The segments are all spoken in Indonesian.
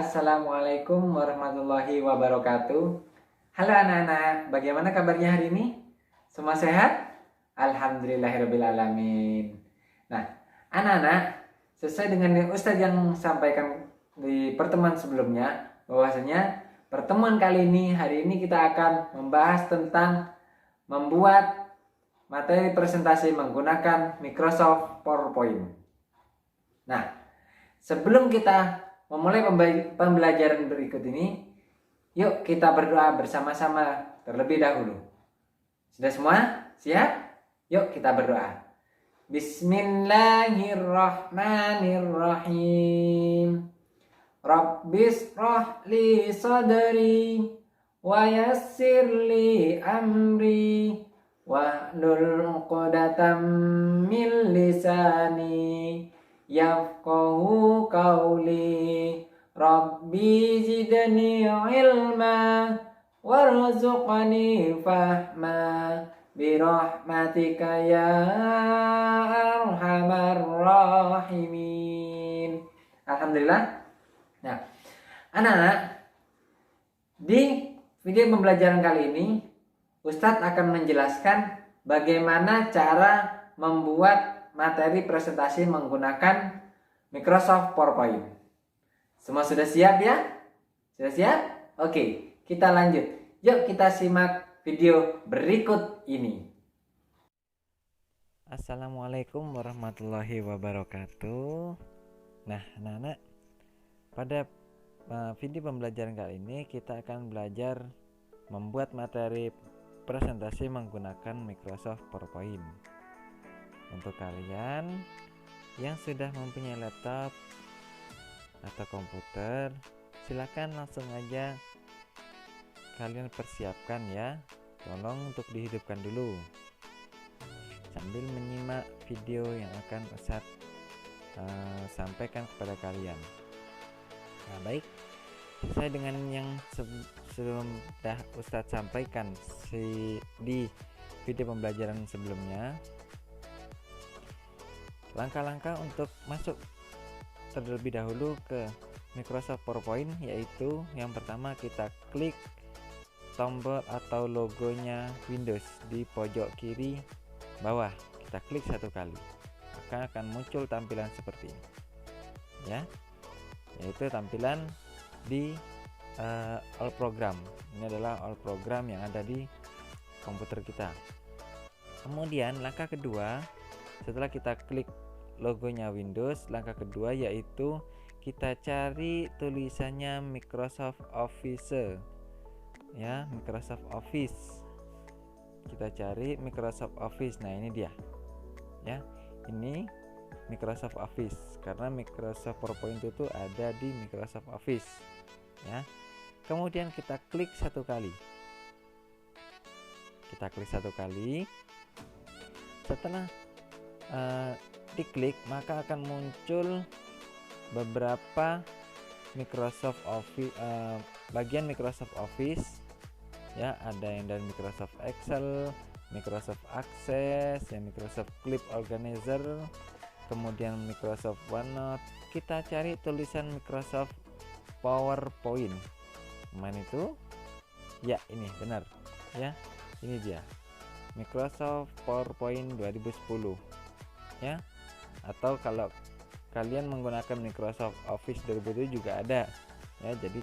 Assalamualaikum warahmatullahi wabarakatuh. Halo anak-anak, bagaimana kabarnya hari ini? Semua sehat? Alhamdulillahirrabbilalamin. Nah, anak-anak, sesuai dengan yang Ustadz yang sampaikan di pertemuan sebelumnya, bahwasanya pertemuan kali ini, hari ini kita akan membahas tentang membuat materi presentasi menggunakan Microsoft PowerPoint. Nah, sebelum kita memulai pembelajaran berikut ini, yuk kita berdoa bersama-sama terlebih dahulu. Sudah semua? Siap? Yuk kita berdoa. Bismillahirrahmanirrahim. Rabbis rahli sadri wa yassir li amri wahlul 'uqdatam min lisani yafqahu qawli. Rabbi zidni ilma warzuqni fahma birahmatika ya arhamar rahimin. Alhamdulillah. Nah, anak-anak, di video pembelajaran kali ini Ustadz akan menjelaskan bagaimana cara membuat materi presentasi menggunakan Microsoft PowerPoint. Semua sudah siap ya? Sudah siap? Oke, kita lanjut. Yuk kita simak video berikut ini. Assalamualaikum warahmatullahi wabarakatuh. Nah, anak-anak, pada video pembelajaran kali ini kita akan belajar membuat materi presentasi menggunakan Microsoft PowerPoint. Untuk kalian yang sudah mempunyai laptop atau komputer, silakan langsung aja kalian persiapkan ya. Tolong untuk dihidupkan dulu sambil menyimak video yang akan Ustadz sampaikan kepada kalian. Nah, baik, sesuai dengan yang sudah Ustadz sampaikan di video pembelajaran sebelumnya, langkah-langkah untuk masuk terlebih dahulu ke Microsoft PowerPoint, yaitu yang pertama kita klik tombol atau logonya Windows di pojok kiri bawah. Kita klik satu kali, maka akan muncul tampilan seperti ini ya, yaitu tampilan di all program. Ini adalah all program yang ada di komputer kita. Kemudian langkah kedua, setelah kita klik logonya Windows, langkah kedua yaitu kita cari tulisannya Microsoft Office ya, Microsoft Office. Kita cari Microsoft Office. Nah, ini dia ya, ini Microsoft Office, karena Microsoft PowerPoint itu ada di Microsoft Office ya. Kemudian kita klik satu kali, setelah diklik maka akan muncul beberapa Microsoft Office, bagian Microsoft Office ya. Ada yang dari Microsoft Excel, Microsoft Access, ya, Microsoft Clip Organizer, kemudian Microsoft OneNote. Kita cari tulisan Microsoft PowerPoint. Mana itu? Ya, ini benar ya, ini dia Microsoft PowerPoint 2010 ya. Atau kalau kalian menggunakan Microsoft Office 2007 juga ada ya. Jadi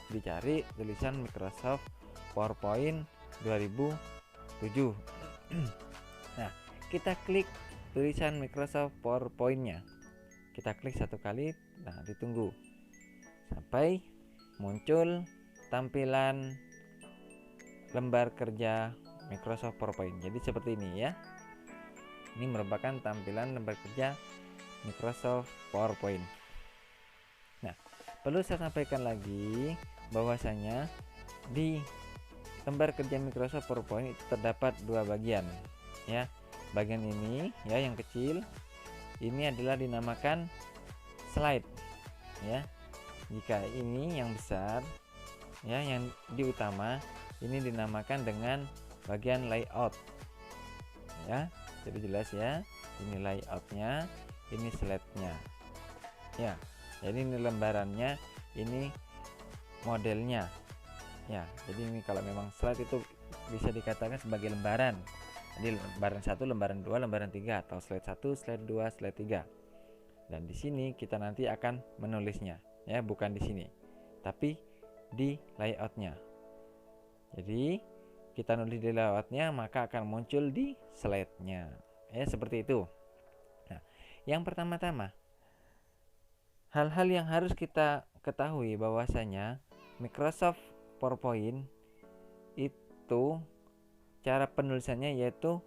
dicari tulisan Microsoft PowerPoint 2007. Nah, kita klik tulisan Microsoft PowerPoint-nya. Kita klik satu kali. Nah, ditunggu sampai muncul tampilan lembar kerja Microsoft PowerPoint. Jadi seperti ini ya. Ini merupakan tampilan lembar kerja Microsoft PowerPoint. Nah, perlu saya sampaikan lagi bahwasanya di lembar kerja Microsoft PowerPoint itu terdapat dua bagian ya. Bagian ini ya, yang kecil ini adalah dinamakan slide ya. Jika ini yang besar ya, yang di utama, ini dinamakan dengan bagian layout ya. Jadi jelas ya, ini layoutnya, ini slide-nya ya. Jadi ini lembarannya, ini modelnya ya. Jadi ini kalau memang slide itu bisa dikatakan sebagai lembaran. Jadi lembaran 1, lembaran 2, lembaran 3 atau slide 1, slide 2, slide 3. Dan di sini kita nanti akan menulisnya ya, bukan di sini tapi di layoutnya. Jadi kita nulis di layoutnya maka akan muncul di slide-nya ya, seperti itu. Nah, yang pertama-tama hal-hal yang harus kita ketahui bahwasanya Microsoft PowerPoint itu cara penulisannya yaitu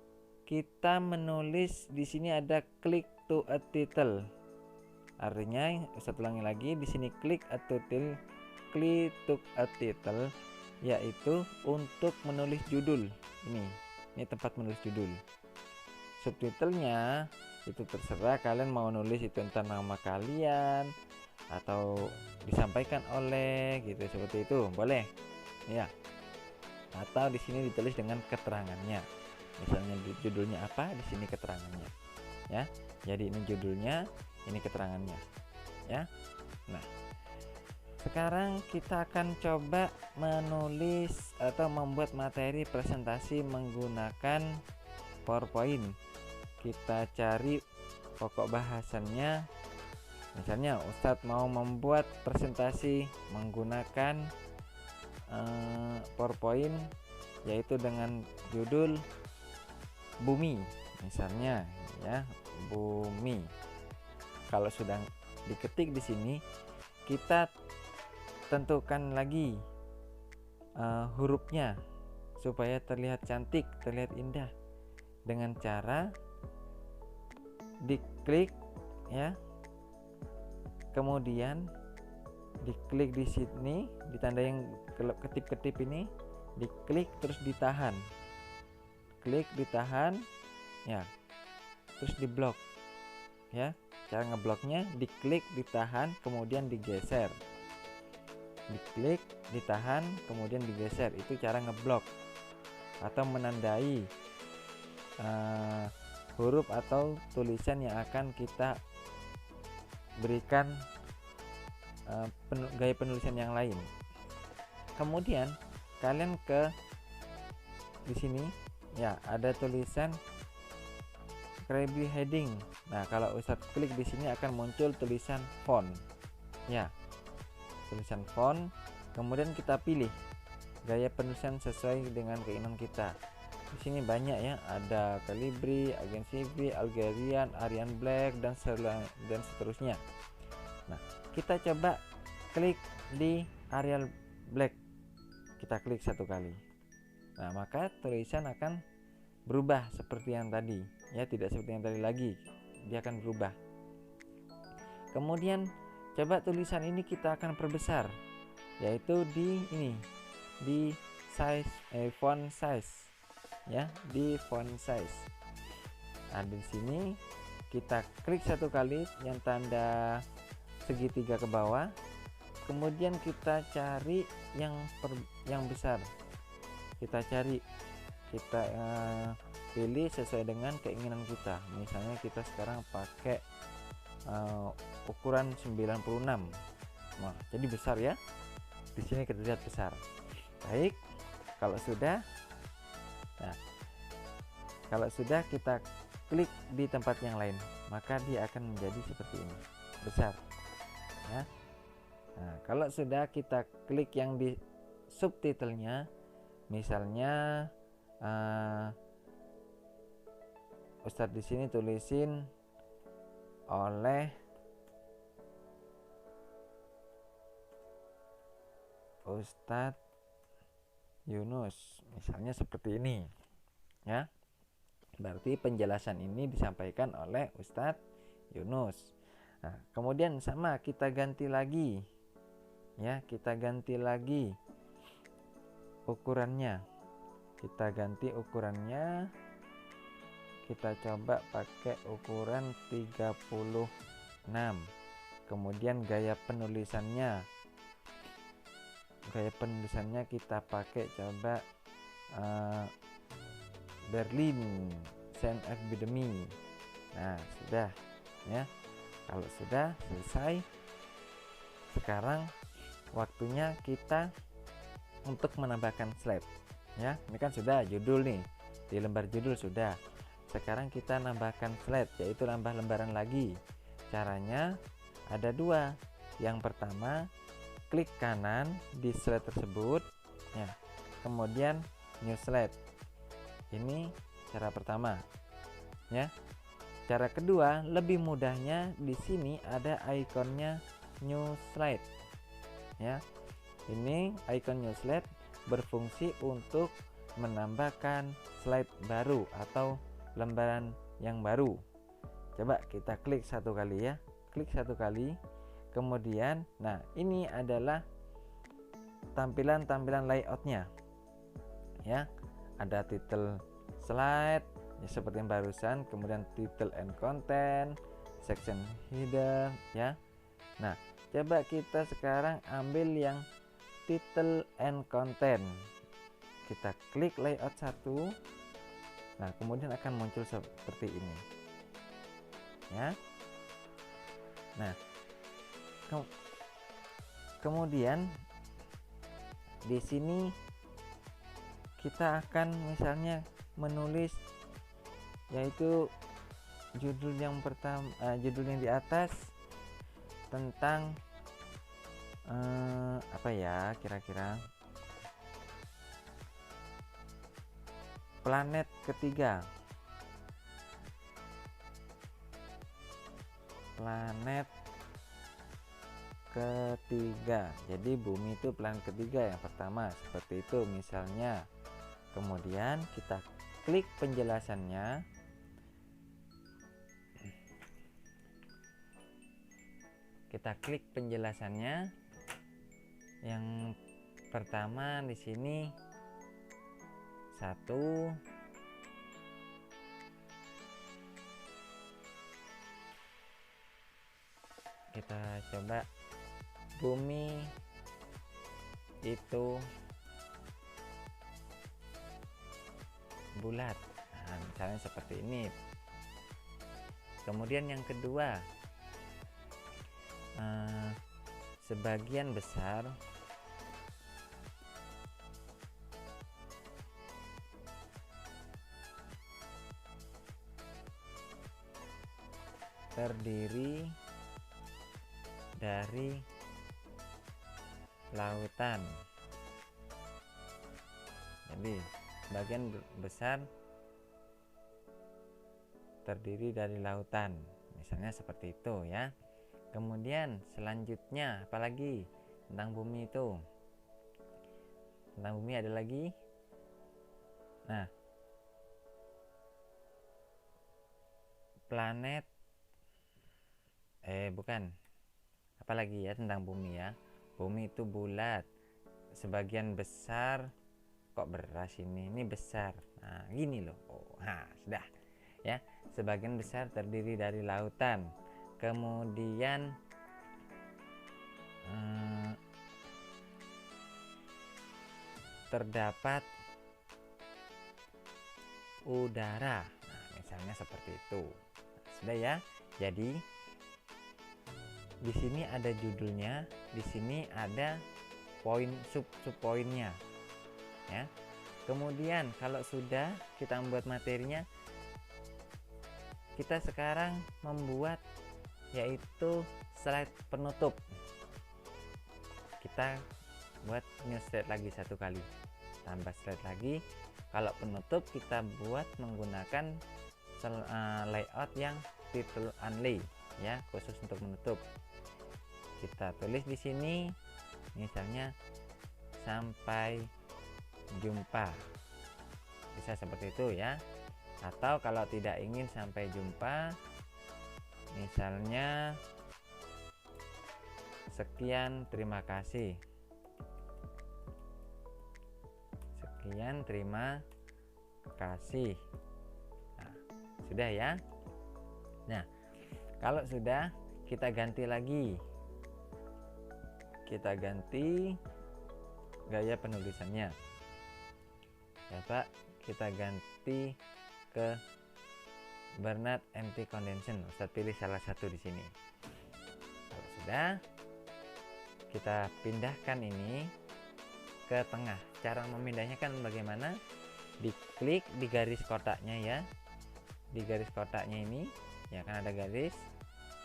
kita menulis di sini ada click to a title. Artinya, saya ulangi lagi, di sini click to a title yaitu untuk menulis judul. Ini tempat menulis judul. Subtitlenya itu terserah kalian mau nulis itu tentang nama kalian atau disampaikan oleh gitu, seperti itu boleh ya. Atau di sini ditulis dengan keterangannya. Misalnya judulnya apa, di sini keterangannya ya. Jadi ini judulnya, ini keterangannya ya. Nah, sekarang kita akan coba menulis atau membuat materi presentasi menggunakan PowerPoint. Kita cari pokok bahasannya. Misalnya Ustadz mau membuat presentasi menggunakan PowerPoint yaitu dengan judul bumi misalnya ya, bumi. Kalau sudah diketik di sini, kita tentukan lagi hurufnya supaya terlihat cantik, terlihat indah dengan cara diklik ya. Kemudian diklik di sini, ditanda yang ketip-ketip ini, diklik terus ditahan. Klik ditahan ya. Terus diblok ya. Cara ngebloknya diklik ditahan kemudian digeser. Diklik ditahan kemudian digeser, itu cara ngeblok atau menandai huruf atau tulisan yang akan kita berikan gaya penulisan yang lain. Kemudian kalian ke di sini ya, ada tulisan Krabby heading. Nah, kalau Ustadz klik di sini akan muncul tulisan font ya, tulisan font. Kemudian kita pilih gaya penulisan sesuai dengan keinginan kita. Di sini banyak ya, ada Calibri, Agency V, Algerian, Arial Black dan seterusnya. Nah, kita coba klik di Arial Black. Kita klik satu kali. Nah, maka tulisan akan berubah seperti yang tadi ya, tidak seperti yang tadi lagi, dia akan berubah. Kemudian coba tulisan ini kita akan perbesar, yaitu di ini, di size font size ya, di font size. Nah, di sini kita klik satu kali yang tanda segitiga ke bawah, kemudian kita cari yang besar. Kita cari, kita pilih sesuai dengan keinginan kita. Misalnya kita sekarang pakai ukuran 96. Nah, jadi besar ya. Di sini kita lihat besar. Baik. Kalau sudah, nah, kalau sudah kita klik di tempat yang lain, maka dia akan menjadi seperti ini, besar. Ya. Nah, kalau sudah kita klik yang di subtitlenya, misalnya Ustadz di sini tulisin oleh Ustadz Yunus, misalnya seperti ini ya. Berarti penjelasan ini disampaikan oleh Ustadz Yunus. Nah, kemudian sama kita ganti lagi ya, kita ganti lagi ukurannya. Kita ganti ukurannya, kita coba pakai ukuran 36. Kemudian gaya penulisannya kita pakai coba Berlin Saint Epidemi. Nah, sudah ya. Kalau sudah selesai, sekarang waktunya kita untuk menambahkan slide ya. Ini kan sudah judul nih, di lembar judul sudah. Sekarang kita nambahkan slide, yaitu nambah lembaran lagi. Caranya ada dua. Yang pertama, klik kanan di slide tersebut ya, kemudian new slide. Ini cara pertama ya. Cara kedua, lebih mudahnya di sini ada ikonnya new slide ya. Ini icon new slide berfungsi untuk menambahkan slide baru atau lembaran yang baru. Coba kita klik satu kali ya, klik satu kali, kemudian nah ini adalah tampilan layoutnya ya. Ada title slide ya, seperti yang barusan, kemudian title and content, section header ya. Nah coba kita sekarang ambil yang title and content, kita klik layout 1. Nah kemudian akan muncul seperti ini ya. Nah kemudian di sini kita akan misalnya menulis, yaitu judul yang pertama, judul yang di atas tentang apa ya, kira-kira planet ketiga. Planet ketiga. Jadi bumi itu planet ketiga yang pertama, seperti itu misalnya. Kemudian kita klik penjelasannya. Kita klik penjelasannya. Yang pertama di sini 1, kita coba bumi itu bulat. Nah, misalnya seperti ini. Kemudian yang kedua, sebagian besar terdiri dari lautan. Jadi sebagian besar terdiri dari lautan, misalnya seperti itu ya. Kemudian selanjutnya apalagi tentang bumi itu, tentang bumi ada lagi. Nah planet bukan, apalagi ya tentang bumi ya. Bumi itu bulat, sebagian besar, kok beras ini besar. Nah gini loh. Nah sudah ya, sebagian besar terdiri dari lautan. Kemudian terdapat udara. Nah misalnya seperti itu. Nah, sudah ya. Jadi di sini ada judulnya, di sini ada poin sub poinnya ya. Kemudian kalau sudah kita membuat materinya, kita sekarang membuat yaitu slide penutup. Kita buat new slide lagi satu kali, tambah slide lagi. Kalau penutup kita buat menggunakan layout yang title only ya, khusus untuk menutup. Kita tulis di sini misalnya sampai jumpa, bisa seperti itu ya. Atau kalau tidak ingin sampai jumpa, misalnya sekian terima kasih, sekian terima kasih. Nah, sudah ya. Nah kalau sudah, kita ganti lagi, kita ganti gaya penulisannya. Coba kita ganti ke Bernard Empty Condensation. Ustaz pilih salah satu di sini. Kalau sudah, kita pindahkan ini ke tengah. Cara memindahnya kan bagaimana? Diklik di garis kotaknya ya, di garis kotaknya ini ya kan ada garis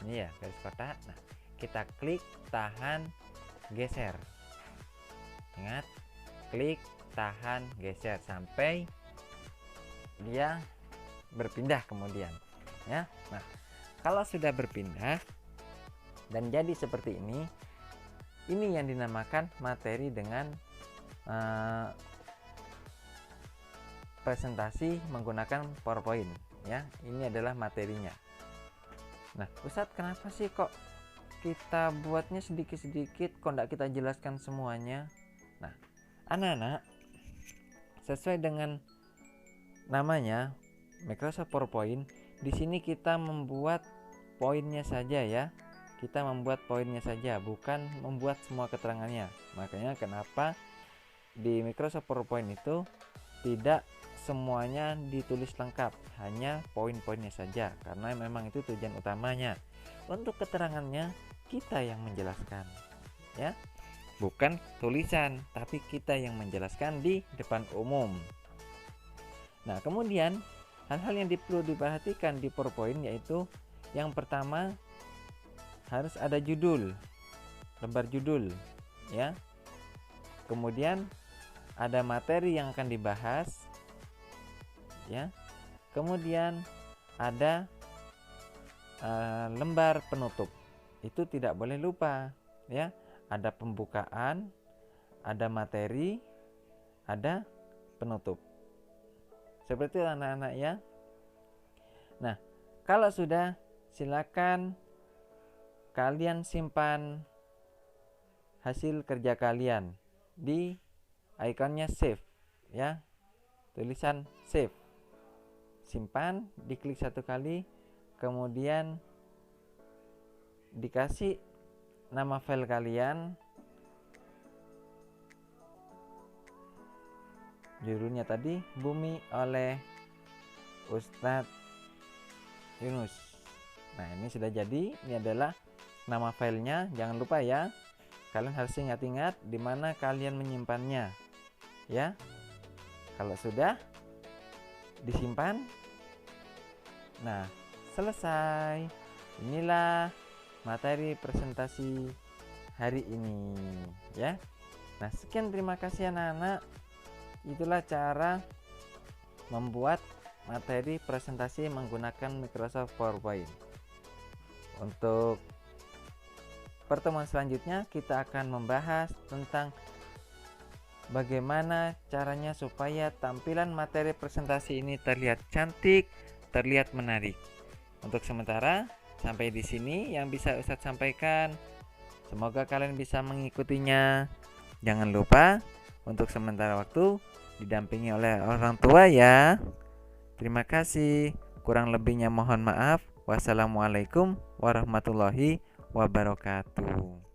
ini ya, garis kotak. Nah, kita klik tahan geser. Ingat, klik tahan geser sampai dia berpindah kemudian ya. Nah, kalau sudah berpindah dan jadi seperti ini yang dinamakan materi dengan presentasi menggunakan PowerPoint ya. Ini adalah materinya. Nah, Ustadz, kenapa sih kok kita buatnya sedikit-sedikit, kok enggak kita jelaskan semuanya? Nah, anak-anak, sesuai dengan namanya Microsoft PowerPoint, di sini kita membuat poinnya saja ya. Kita membuat poinnya saja, bukan membuat semua keterangannya. Makanya kenapa di Microsoft PowerPoint itu tidak semuanya ditulis lengkap, hanya poin-poinnya saja, karena memang itu tujuan utamanya. Untuk keterangannya kita yang menjelaskan ya, bukan tulisan, tapi kita yang menjelaskan di depan umum. Nah, kemudian hal-hal yang perlu diperhatikan di PowerPoint yaitu yang pertama harus ada judul, lembar judul ya. Kemudian ada materi yang akan dibahas ya. Kemudian ada lembar penutup. Itu tidak boleh lupa ya. Ada pembukaan, ada materi, ada penutup. Seperti itu anak-anak ya. Nah, kalau sudah, silakan kalian simpan hasil kerja kalian di ikonnya save ya, tulisan save. Simpan, diklik satu kali, kemudian dikasih nama file kalian, judulnya tadi Bumi oleh Ustadz Yunus. Nah, ini sudah jadi, ini adalah nama filenya. Jangan lupa ya, kalian harus ingat-ingat di mana kalian menyimpannya ya. Kalau sudah disimpan, nah selesai. Inilah materi presentasi hari ini ya. Nah, sekian, terima kasih anak-anak. Itulah cara membuat materi presentasi menggunakan Microsoft PowerPoint. Untuk pertemuan selanjutnya kita akan membahas tentang bagaimana caranya supaya tampilan materi presentasi ini terlihat cantik, terlihat menarik. Untuk sementara sampai di sini yang bisa Ustadz sampaikan. Semoga kalian bisa mengikutinya. Jangan lupa untuk sementara waktu didampingi oleh orang tua ya. Terima kasih. Kurang lebihnya mohon maaf. Wassalamualaikum warahmatullahi wabarakatuh.